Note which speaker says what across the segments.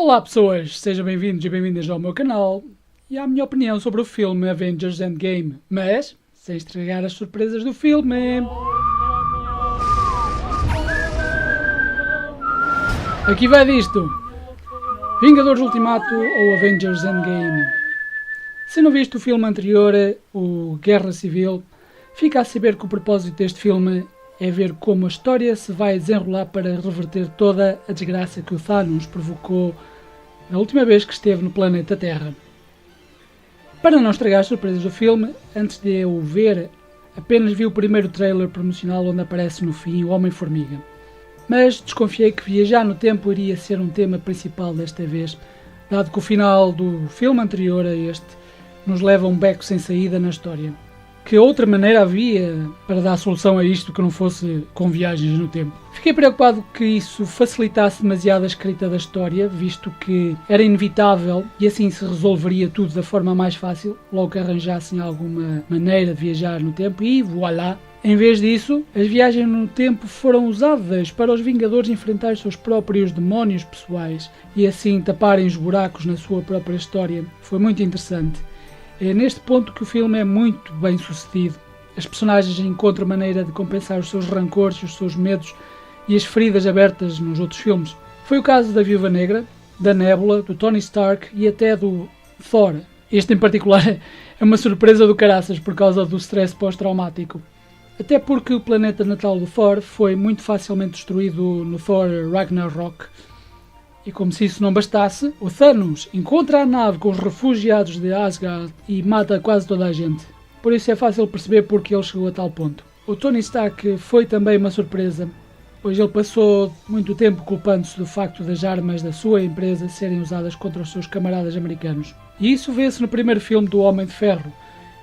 Speaker 1: Olá pessoas, sejam bem-vindos e bem-vindas ao meu canal e à minha opinião sobre o filme Avengers Endgame, mas sem estragar as surpresas do filme. Aqui vai disto: Vingadores Ultimato ou Avengers Endgame. Se não viste o filme anterior, o Guerra Civil, fica a saber que o propósito deste filme é ver como a história se vai desenrolar para reverter toda a desgraça que o Thanos provocou a última vez que esteve no planeta Terra. Para não estragar as surpresas do filme, antes de eu o ver, apenas vi o primeiro trailer promocional onde aparece no fim o Homem-Formiga. Mas desconfiei que viajar no tempo iria ser um tema principal desta vez, dado que o final do filme anterior a este nos leva a um beco sem saída na história. Que outra maneira havia para dar solução a isto que não fosse com viagens no tempo? Fiquei preocupado que isso facilitasse demasiado a escrita da história, visto que era inevitável e assim se resolveria tudo da forma mais fácil, logo que arranjassem alguma maneira de viajar no tempo e voilà! Em vez disso, as viagens no tempo foram usadas para os Vingadores enfrentar os seus próprios demónios pessoais e assim taparem os buracos na sua própria história. Foi muito interessante. É neste ponto que o filme é muito bem sucedido. As personagens encontram maneira de compensar os seus rancores, os seus medos e as feridas abertas nos outros filmes. Foi o caso da Viúva Negra, da Nebula, do Tony Stark e até do Thor. Este em particular é uma surpresa do caraças por causa do stress pós-traumático. Até porque o planeta natal do Thor foi muito facilmente destruído no Thor Ragnarok. E como se isso não bastasse, o Thanos encontra a nave com os refugiados de Asgard e mata quase toda a gente. Por isso é fácil perceber porque ele chegou a tal ponto. O Tony Stark foi também uma surpresa, pois ele passou muito tempo culpando-se do facto das armas da sua empresa serem usadas contra os seus camaradas americanos. E isso vê-se no primeiro filme do Homem de Ferro,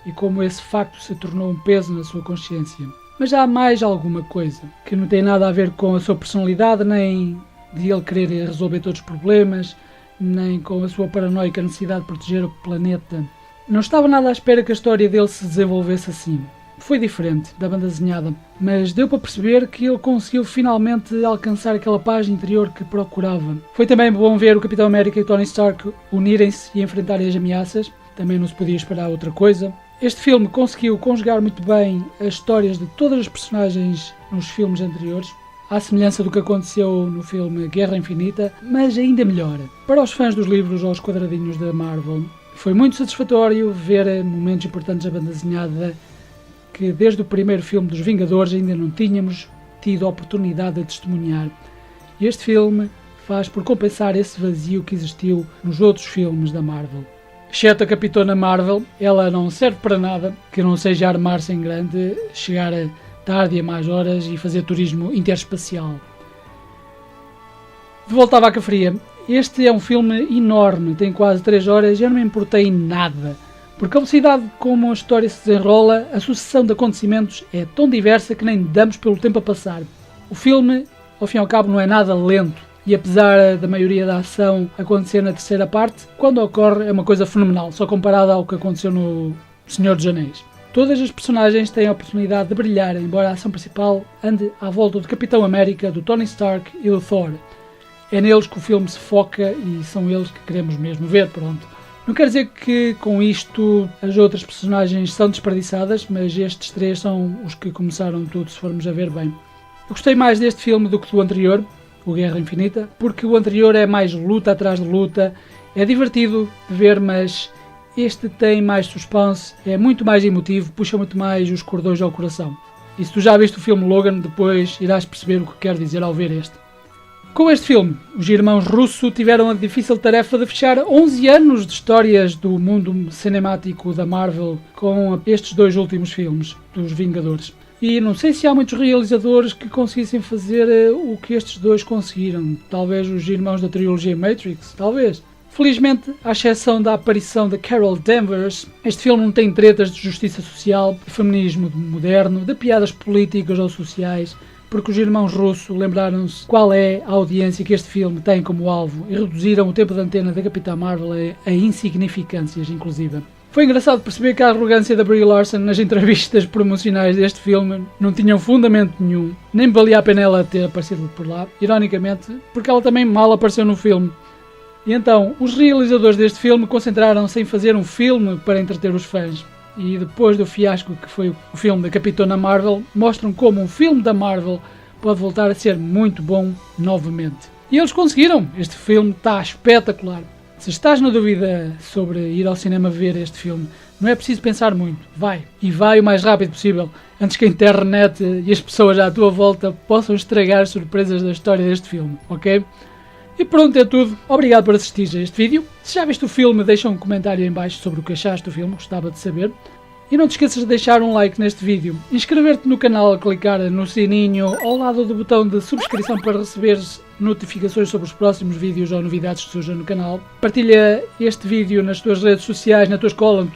Speaker 1: e como esse facto se tornou um peso na sua consciência. Mas há mais alguma coisa, que não tem nada a ver com a sua personalidade, nem de ele querer resolver todos os problemas, nem com a sua paranoica necessidade de proteger o planeta. Não estava nada à espera que a história dele se desenvolvesse assim. Foi diferente da banda desenhada, mas deu para perceber que ele conseguiu finalmente alcançar aquela paz interior que procurava. Foi também bom ver o Capitão América e o Tony Stark unirem-se e enfrentarem as ameaças. Também não se podia esperar outra coisa. Este filme conseguiu conjugar muito bem as histórias de todas as personagens nos filmes anteriores, à semelhança do que aconteceu no filme Guerra Infinita, mas ainda melhor. Para os fãs dos livros aos quadradinhos da Marvel, foi muito satisfatório ver momentos importantes da banda desenhada que desde o primeiro filme dos Vingadores ainda não tínhamos tido a oportunidade de testemunhar. E este filme faz por compensar esse vazio que existiu nos outros filmes da Marvel. Exceto a Capitona Marvel, ela não serve para nada que não seja armar-se em grande, chegar tarde e a mais horas e fazer turismo interespacial. De volta à vaca fria, este é um filme enorme, tem quase 3 horas e eu não me importei em nada, porque a velocidade como a história se desenrola, a sucessão de acontecimentos é tão diversa que nem damos pelo tempo a passar. O filme, ao fim e ao cabo, não é nada lento e apesar da maioria da ação acontecer na terceira parte, quando ocorre é uma coisa fenomenal, só comparada ao que aconteceu no Senhor dos Anéis. Todas as personagens têm a oportunidade de brilhar, embora a ação principal ande à volta do Capitão América, do Tony Stark e do Thor. É neles que o filme se foca e são eles que queremos mesmo ver, pronto. Não quer dizer que com isto as outras personagens são desperdiçadas, mas estes 3 são os que começaram tudo, se formos a ver bem. Eu gostei mais deste filme do que do anterior, o Guerra Infinita, porque o anterior é mais luta atrás de luta, é divertido de ver, mas este tem mais suspense, é muito mais emotivo, puxa muito mais os cordões ao coração. E se tu já viste o filme Logan, depois irás perceber o que quero dizer ao ver este. Com este filme, os irmãos Russo tiveram a difícil tarefa de fechar 11 anos de histórias do mundo cinemático da Marvel com estes 2 últimos filmes, dos Vingadores. E não sei se há muitos realizadores que conseguissem fazer o que estes 2 conseguiram. Talvez os irmãos da trilogia Matrix, talvez. Felizmente, à exceção da aparição de Carol Danvers, este filme não tem tretas de justiça social, de feminismo moderno, de piadas políticas ou sociais, porque os irmãos Russo lembraram-se qual é a audiência que este filme tem como alvo e reduziram o tempo de antena da Capitã Marvel a insignificâncias, inclusive. Foi engraçado perceber que a arrogância da Brie Larson nas entrevistas promocionais deste filme não tinham fundamento nenhum, nem valia a pena ela ter aparecido por lá, ironicamente, porque ela também mal apareceu no filme. E então, os realizadores deste filme concentraram-se em fazer um filme para entreter os fãs. E depois do fiasco que foi o filme da Capitana Marvel, mostram como um filme da Marvel pode voltar a ser muito bom novamente. E eles conseguiram! Este filme está espetacular. Se estás na dúvida sobre ir ao cinema ver este filme, não é preciso pensar muito. Vai! E vai o mais rápido possível, antes que a internet e as pessoas à tua volta possam estragar surpresas da história deste filme, ok? E pronto, é tudo. Obrigado por assistir a este vídeo. Se já viste o filme, deixa um comentário em baixo sobre o que achaste do filme, gostava de saber. E não te esqueças de deixar um like neste vídeo, inscrever-te no canal, clicar no sininho ao lado do botão de subscrição para receberes notificações sobre os próximos vídeos ou novidades que surjam no canal. Partilha este vídeo nas tuas redes sociais, na tua escola,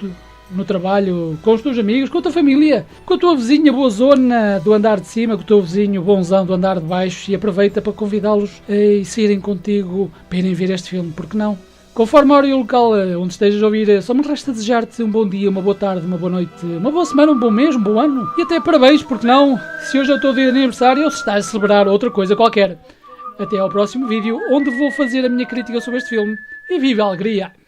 Speaker 1: no trabalho, com os teus amigos, com a tua família, com a tua vizinha boa zona do andar de cima, com o teu vizinho bonzão do andar de baixo, e aproveita para convidá-los a saírem contigo para irem ver este filme, porque não? Conforme a hora e o local onde estejas a ouvir, só me resta desejar-te um bom dia, uma boa tarde, uma boa noite, uma boa semana, um bom mês, um bom ano e até parabéns, porque não? Se hoje é o teu dia de aniversário ou se estás a celebrar outra coisa qualquer. Até ao próximo vídeo, onde vou fazer a minha crítica sobre este filme. E viva a alegria!